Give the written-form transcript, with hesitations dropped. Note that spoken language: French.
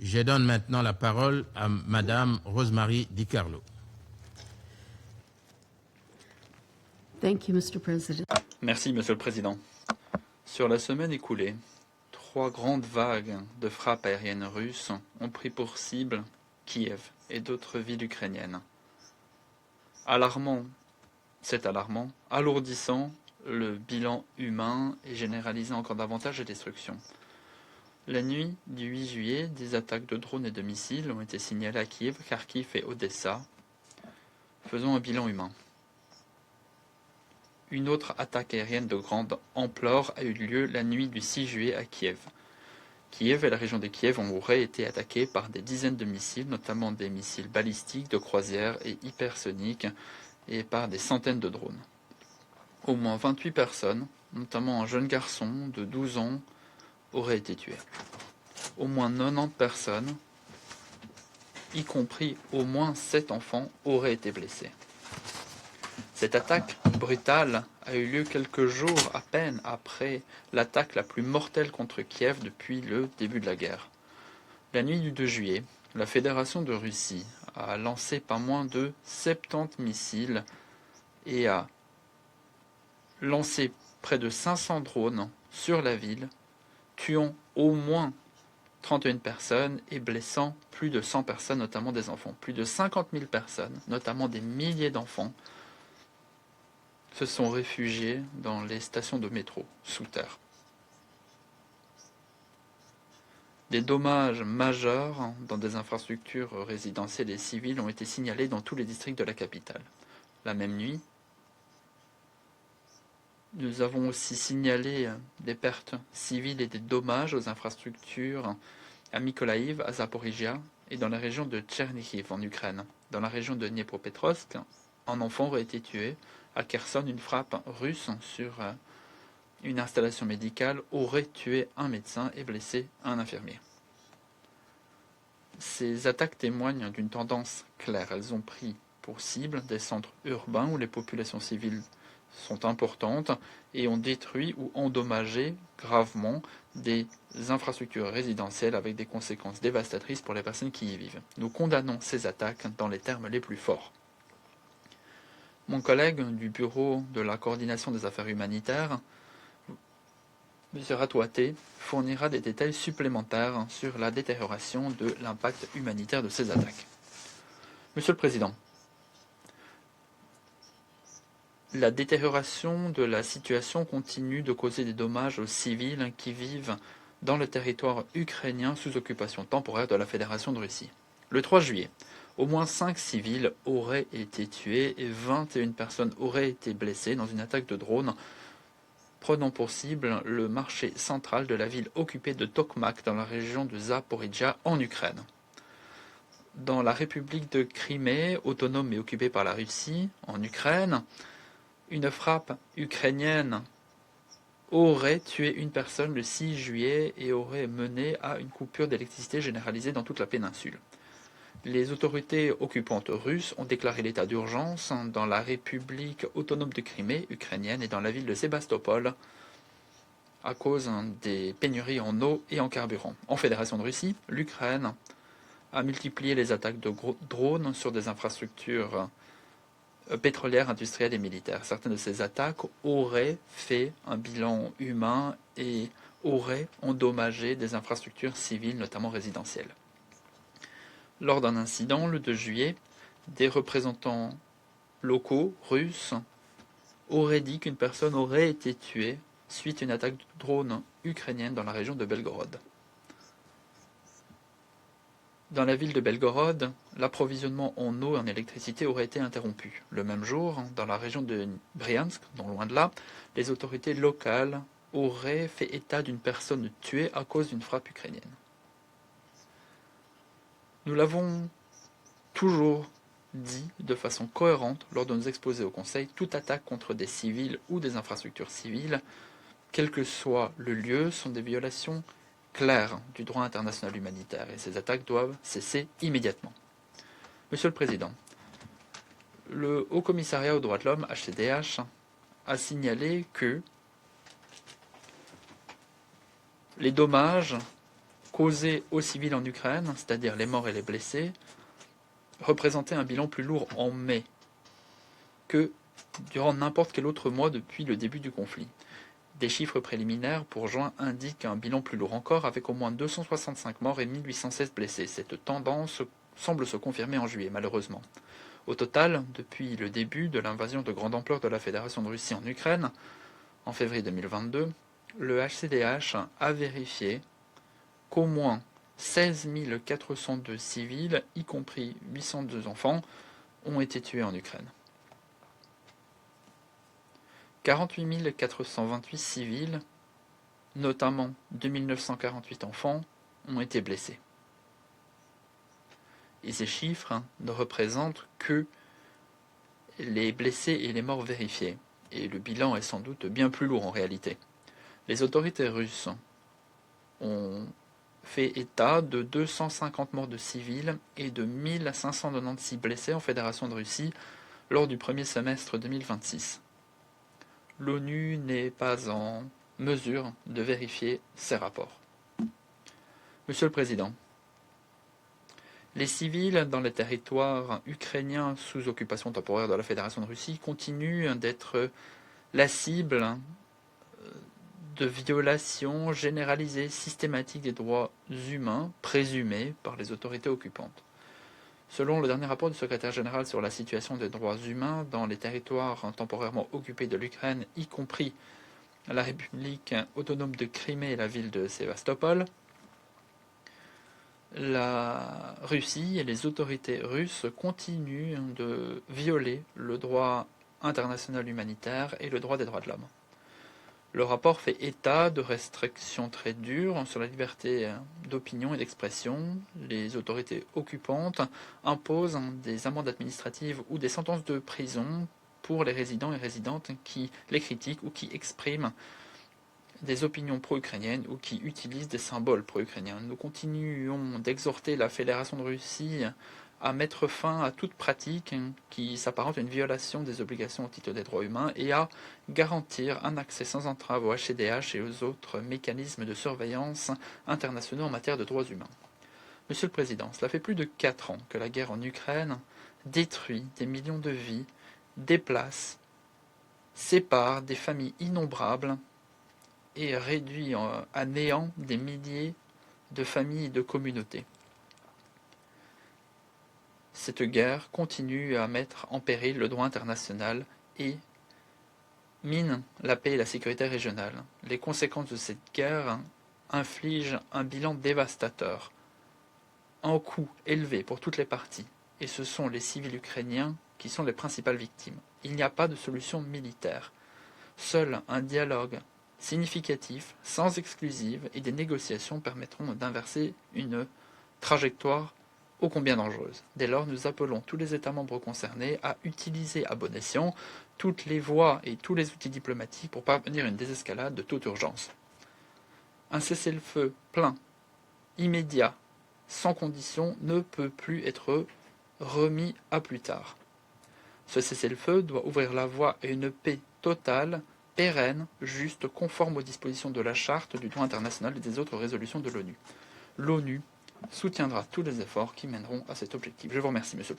Je donne maintenant la parole à Madame Rosemary DiCarlo. Thank you, Mr. President. Merci, Monsieur le Président. Sur la semaine écoulée, 3 grandes vagues de frappes aériennes russes ont pris pour cible Kiev et d'autres villes ukrainiennes. C'est alarmant, alourdissant le bilan humain et généralisant encore davantage les destructions. La nuit du 8 juillet, des attaques de drones et de missiles ont été signalées à Kiev, Kharkiv et Odessa, faisant un bilan humain. Une autre attaque aérienne de grande ampleur a eu lieu la nuit du 6 juillet à Kiev. Kiev et la région de Kiev auraient été attaquées par des dizaines de missiles, notamment des missiles balistiques, de croisière et hypersoniques, et par des centaines de drones. Au moins 28 personnes, notamment un jeune garçon de 12 ans, auraient été tuées. Au moins 90 personnes, y compris au moins 7 enfants, auraient été blessés. Cette attaque brutale a eu lieu quelques jours à peine après l'attaque la plus mortelle contre Kiev depuis le début de la guerre. La nuit du 2 juillet, la Fédération de Russie a lancé pas moins de 70 missiles et a lancé près de 500 drones sur la ville, tuant au moins 31 personnes et blessant plus de 100 personnes, notamment des enfants. Plus de 50 000 personnes, notamment des milliers d'enfants, se sont réfugiés dans les stations de métro sous terre. Des dommages majeurs dans des infrastructures résidentielles et civiles ont été signalés dans tous les districts de la capitale. La même nuit, nous avons aussi signalé des pertes civiles et des dommages aux infrastructures à Mykolaïv, à Zaporizhia et dans la région de Tchernihiv en Ukraine. Dans la région de Dniepropetrovsk, un enfant aurait été tué. À Kherson, une frappe russe sur une installation médicale aurait tué un médecin et blessé un infirmier. Ces attaques témoignent d'une tendance claire. Elles ont pris pour cible des centres urbains où les populations civiles sont importantes et ont détruit ou endommagé gravement des infrastructures résidentielles avec des conséquences dévastatrices pour les personnes qui y vivent. Nous condamnons ces attaques dans les termes les plus forts. Mon collègue du Bureau de la coordination des affaires humanitaires, M. Ratouaté, fournira des détails supplémentaires sur la détérioration de l'impact humanitaire de ces attaques. Monsieur le Président, la détérioration de la situation continue de causer des dommages aux civils qui vivent dans le territoire ukrainien sous occupation temporaire de la Fédération de Russie. Le 3 juillet, au moins 5 civils auraient été tués et 21 personnes auraient été blessées dans une attaque de drone prenant pour cible le marché central de la ville occupée de Tokmak dans la région de Zaporizhia en Ukraine. Dans la République de Crimée, autonome mais occupée par la Russie, en Ukraine, une frappe ukrainienne aurait tué une personne le 6 juillet et aurait mené à une coupure d'électricité généralisée dans toute la péninsule. Les autorités occupantes russes ont déclaré l'état d'urgence dans la République autonome de Crimée ukrainienne et dans la ville de Sébastopol à cause des pénuries en eau et en carburant. En Fédération de Russie, l'Ukraine a multiplié les attaques de drones sur des infrastructures pétrolières, industrielles et militaires. Certaines de ces attaques auraient fait un bilan humain et auraient endommagé des infrastructures civiles, notamment résidentielles. Lors d'un incident, le 2 juillet, des représentants locaux russes auraient dit qu'une personne aurait été tuée suite à une attaque de drone ukrainienne dans la région de Belgorod. Dans la ville de Belgorod, l'approvisionnement en eau et en électricité aurait été interrompu. Le même jour, dans la région de Bryansk, non loin de là, les autorités locales auraient fait état d'une personne tuée à cause d'une frappe ukrainienne. Nous l'avons toujours dit de façon cohérente lors de nos exposés au Conseil, toute attaque contre des civils ou des infrastructures civiles, quel que soit le lieu, sont des violations claires du droit international humanitaire et ces attaques doivent cesser immédiatement. Monsieur le Président, le Haut Commissariat aux droits de l'homme, HCDH, a signalé que les dommages causés aux civils en Ukraine, c'est-à-dire les morts et les blessés, représentaient un bilan plus lourd en mai que durant n'importe quel autre mois depuis le début du conflit. Des chiffres préliminaires pour juin indiquent un bilan plus lourd encore, avec au moins 265 morts et 1816 blessés. Cette tendance semble se confirmer en juillet, malheureusement. Au total, depuis le début de l'invasion de grande ampleur de la Fédération de Russie en Ukraine, en février 2022, le HCDH a vérifié qu'au moins 16 402 civils, y compris 802 enfants, ont été tués en Ukraine. 48 428 civils, notamment 2948 enfants, ont été blessés. Et ces chiffres ne représentent que les blessés et les morts vérifiés. Et le bilan est sans doute bien plus lourd en réalité. Les autorités russes ont fait état de 250 morts de civils et de 1596 blessés en Fédération de Russie lors du premier semestre 2026. L'ONU n'est pas en mesure de vérifier ces rapports. Monsieur le Président, les civils dans les territoires ukrainiens sous occupation temporaire de la Fédération de Russie continuent d'être la cible de violations généralisées systématiques des droits humains présumées par les autorités occupantes. Selon le dernier rapport du secrétaire général sur la situation des droits humains dans les territoires temporairement occupés de l'Ukraine, y compris la République autonome de Crimée et la ville de Sébastopol, la Russie et les autorités russes continuent de violer le droit international humanitaire et le droit des droits de l'homme. Le rapport fait état de restrictions très dures sur la liberté d'opinion et d'expression. Les autorités occupantes imposent des amendes administratives ou des sentences de prison pour les résidents et résidentes qui les critiquent ou qui expriment des opinions pro-ukrainiennes ou qui utilisent des symboles pro-ukrainiens. Nous continuons d'exhorter la Fédération de Russie à mettre fin à toute pratique qui s'apparente à une violation des obligations au titre des droits humains et à garantir un accès sans entrave au HCDH et aux autres mécanismes de surveillance internationaux en matière de droits humains. Monsieur le Président, cela fait plus de 4 ans que la guerre en Ukraine détruit des millions de vies, déplace, sépare des familles innombrables et réduit à néant des milliers de familles et de communautés. Cette guerre continue à mettre en péril le droit international et mine la paix et la sécurité régionale. Les conséquences de cette guerre infligent un bilan dévastateur, un coût élevé pour toutes les parties, et ce sont les civils ukrainiens qui sont les principales victimes. Il n'y a pas de solution militaire. Seul un dialogue significatif, sans exclusive, et des négociations permettront d'inverser une trajectoire ô combien dangereuse. Dès lors, nous appelons tous les États membres concernés à utiliser à bon escient toutes les voies et tous les outils diplomatiques pour parvenir à une désescalade de toute urgence. Un cessez-le-feu plein, immédiat, sans condition, ne peut plus être remis à plus tard. Ce cessez-le-feu doit ouvrir la voie à une paix totale, pérenne, juste, conforme aux dispositions de la Charte, du droit international et des autres résolutions de l'ONU. L'ONU soutiendra tous les efforts qui mèneront à cet objectif. Je vous remercie, Monsieur le Président.